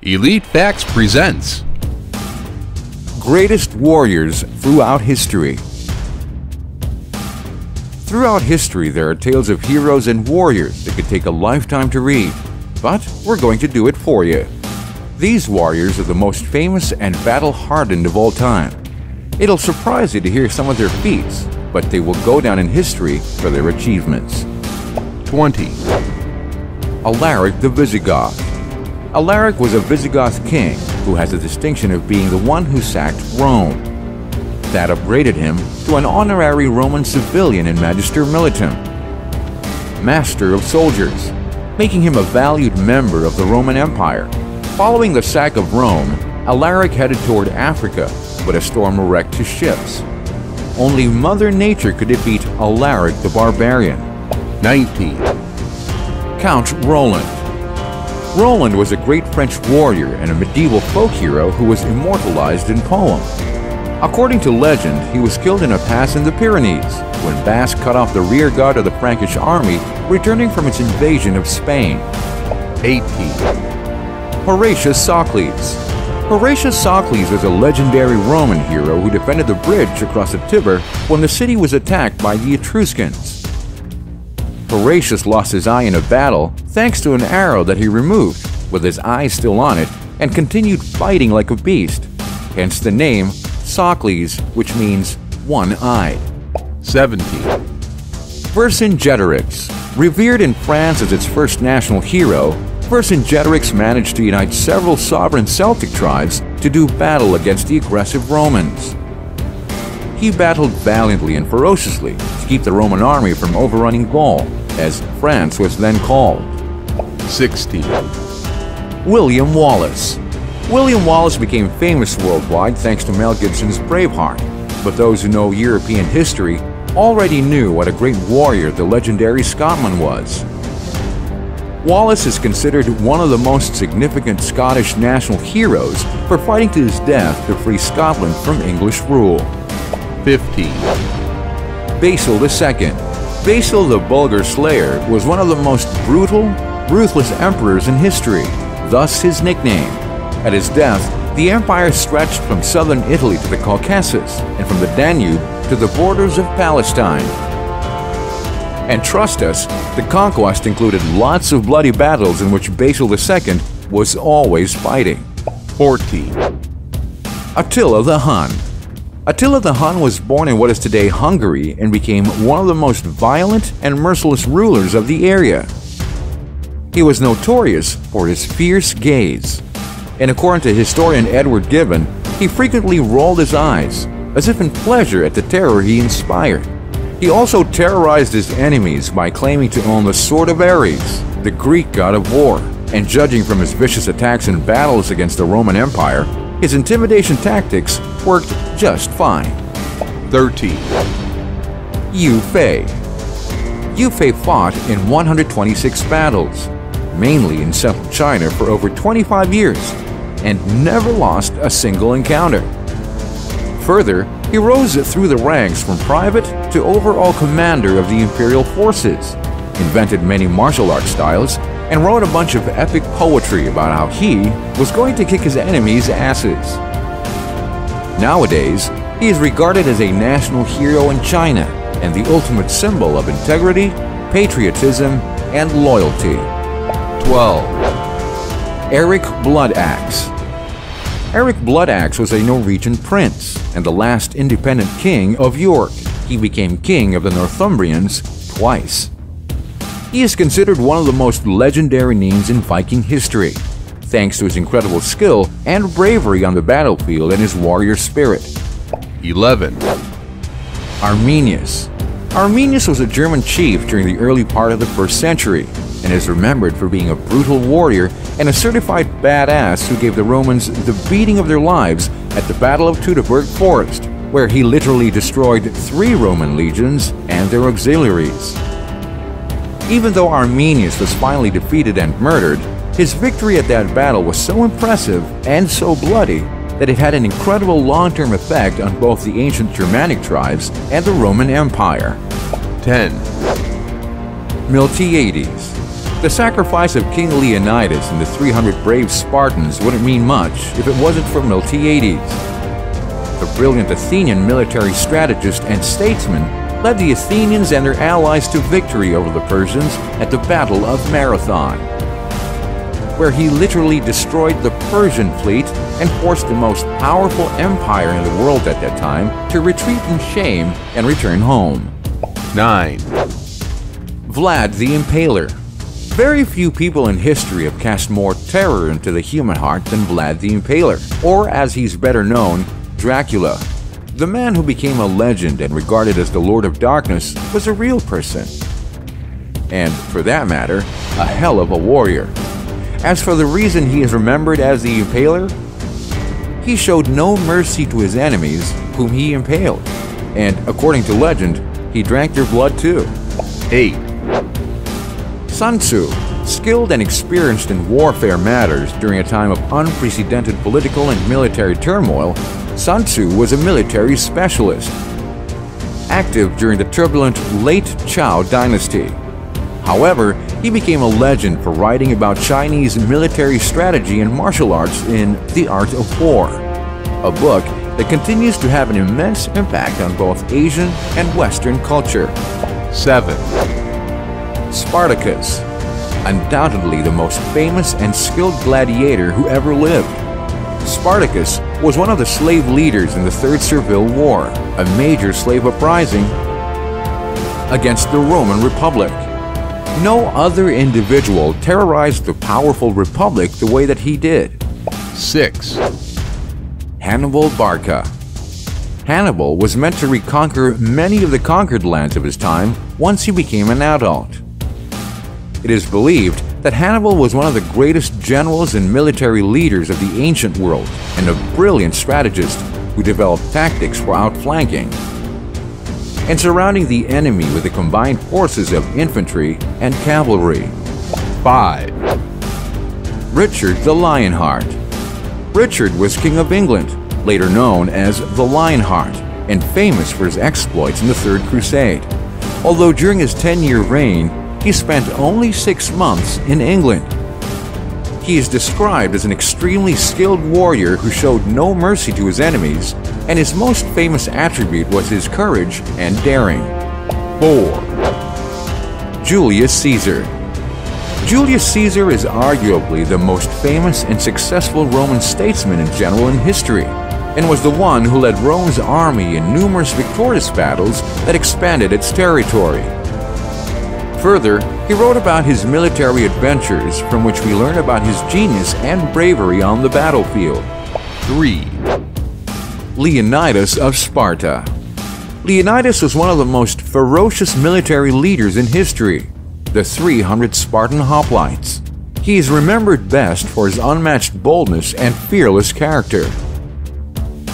Elite Facts presents Greatest Warriors Throughout History. Throughout history, there are tales of heroes and warriors that could take a lifetime to read, but we're going to do it for you. These warriors are the most famous and battle-hardened of all time. It'll surprise you to hear some of their feats, but they will go down in history for their achievements. 20. Alaric the Visigoth. Alaric was a Visigoth king who has the distinction of being the one who sacked Rome. That upgraded him to an honorary Roman civilian in Magister Militum, Master of Soldiers, making him a valued member of the Roman Empire. Following the sack of Rome, Alaric headed toward Africa, but a storm wrecked his ships. Only Mother Nature could defeat Alaric the Barbarian. 19. Count Roland. Roland was a great French warrior and a medieval folk hero who was immortalized in poem. According to legend, he was killed in a pass in the Pyrenees when Basque cut off the rear guard of the Frankish army returning from its invasion of Spain. 18. Horatius Socles. Horatius Socles was a legendary Roman hero who defended the bridge across the Tiber when the city was attacked by the Etruscans. Horatius lost his eye in a battle thanks to an arrow that he removed, with his eye still on it, and continued fighting like a beast, hence the name Socles, which means one-eyed. 17. Vercingetorix. Revered in France as its first national hero, Vercingetorix managed to unite several sovereign Celtic tribes to do battle against the aggressive Romans. He battled valiantly and ferociously to keep the Roman army from overrunning Gaul, as France was then called. 16. William Wallace. William Wallace became famous worldwide thanks to Mel Gibson's Braveheart, but those who know European history already knew what a great warrior the legendary Scotsman was. Wallace is considered one of the most significant Scottish national heroes for fighting to his death to free Scotland from English rule. 15. Basil II. Basil the Bulgar Slayer was one of the most brutal, ruthless emperors in history, thus his nickname. At his death, the empire stretched from southern Italy to the Caucasus and from the Danube to the borders of Palestine. And trust us, the conquest included lots of bloody battles in which Basil II was always fighting. 14. Attila the Hun. Attila the Hun was born in what is today Hungary and became one of the most violent and merciless rulers of the area. He was notorious for his fierce gaze, and according to historian Edward Gibbon, he frequently rolled his eyes, as if in pleasure at the terror he inspired. He also terrorized his enemies by claiming to own the Sword of Ares, the Greek god of war, and judging from his vicious attacks and battles against the Roman Empire, his intimidation tactics worked just fine. 13. Yufei. Yufei fought in 126 battles, mainly in central China for over 25 years, and never lost a single encounter. Further, he rose through the ranks from private to overall commander of the imperial forces, invented many martial arts styles, and wrote a bunch of epic poetry about how he was going to kick his enemies' asses. Nowadays, he is regarded as a national hero in China and the ultimate symbol of integrity, patriotism, and loyalty. 12. Eric Bloodaxe. Eric Bloodaxe was a Norwegian prince and the last independent king of York. He became king of the Northumbrians twice. He is considered one of the most legendary names in Viking history, thanks to his incredible skill and bravery on the battlefield and his warrior spirit. 11. Armenius. Armenius was a German chief during the early part of the 1st century and is remembered for being a brutal warrior and a certified badass who gave the Romans the beating of their lives at the Battle of Teutoburg Forest, where he literally destroyed 3 Roman legions and their auxiliaries. Even though Armenius was finally defeated and murdered, his victory at that battle was so impressive and so bloody that it had an incredible long-term effect on both the ancient Germanic tribes and the Roman Empire. 10. Miltiades. The sacrifice of King Leonidas and the 300 brave Spartans wouldn't mean much if it wasn't for Miltiades. The brilliant Athenian military strategist and statesman led the Athenians and their allies to victory over the Persians at the Battle of Marathon, where he literally destroyed the Persian fleet and forced the most powerful empire in the world at that time to retreat in shame and return home. 9. Vlad the Impaler. Very few people in history have cast more terror into the human heart than Vlad the Impaler, or as he's better known, Dracula. The man who became a legend and regarded as the Lord of Darkness was a real person. And, for that matter, a hell of a warrior. As for the reason he is remembered as the Impaler, he showed no mercy to his enemies whom he impaled, and, according to legend, he drank their blood too. 8. Sun Tzu, skilled and experienced in warfare matters during a time of unprecedented political and military turmoil, Sun Tzu was a military specialist, active during the turbulent late Zhou dynasty. However, he became a legend for writing about Chinese military strategy and martial arts in The Art of War, a book that continues to have an immense impact on both Asian and Western culture. 7. Spartacus, undoubtedly the most famous and skilled gladiator who ever lived. Spartacus was one of the slave leaders in the Third Servile War, a major slave uprising against the Roman Republic. No other individual terrorized the powerful republic the way that he did. 6. Hannibal Barca. Hannibal was meant to reconquer many of the conquered lands of his time once he became an adult. It is believed that Hannibal was one of the greatest generals and military leaders of the ancient world and a brilliant strategist who developed tactics for outflanking and surrounding the enemy with the combined forces of infantry and cavalry. 5. Richard the Lionheart. Richard was King of England, later known as the Lionheart, and famous for his exploits in the Third Crusade. Although during his 10-year reign, he spent only 6 months in England. He is described as an extremely skilled warrior who showed no mercy to his enemies, and his most famous attribute was his courage and daring. 4. Julius Caesar. Julius Caesar is arguably the most famous and successful Roman statesman in general in history, and was the one who led Rome's army in numerous victorious battles that expanded its territory. Further, he wrote about his military adventures, from which we learn about his genius and bravery on the battlefield. 3. Leonidas of Sparta. Leonidas was one of the most ferocious military leaders in history, the 300 Spartan hoplites. He is remembered best for his unmatched boldness and fearless character.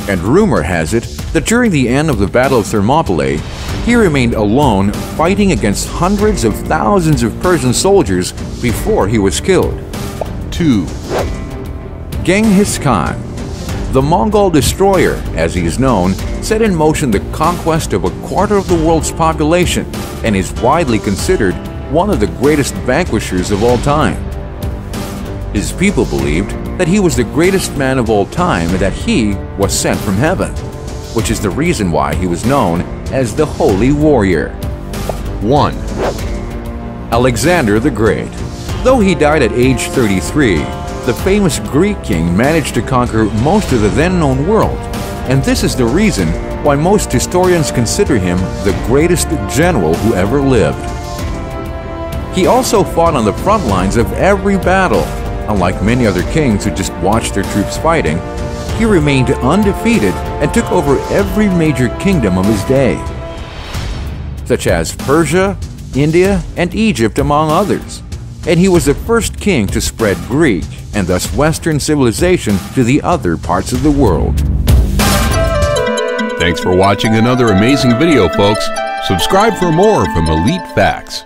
And rumor has it that during the end of the Battle of Thermopylae, he remained alone fighting against hundreds of thousands of Persian soldiers before he was killed. 2. Genghis Khan. The Mongol destroyer, as he is known, set in motion the conquest of a quarter of the world's population and is widely considered one of the greatest vanquishers of all time. His people believed that he was the greatest man of all time and that he was sent from heaven, which is the reason why he was known as the Holy Warrior. 1. Alexander the Great. Though he died at age 33, the famous Greek king managed to conquer most of the then-known world, and this is the reason why most historians consider him the greatest general who ever lived. He also fought on the front lines of every battle. Unlike many other kings who just watched their troops fighting, he remained undefeated and took over every major kingdom of his day, such as Persia, India, and Egypt, among others. And he was the first king to spread Greek and thus Western civilization to the other parts of the world. Thanks for watching another amazing video, folks. Subscribe for more from Elite Facts.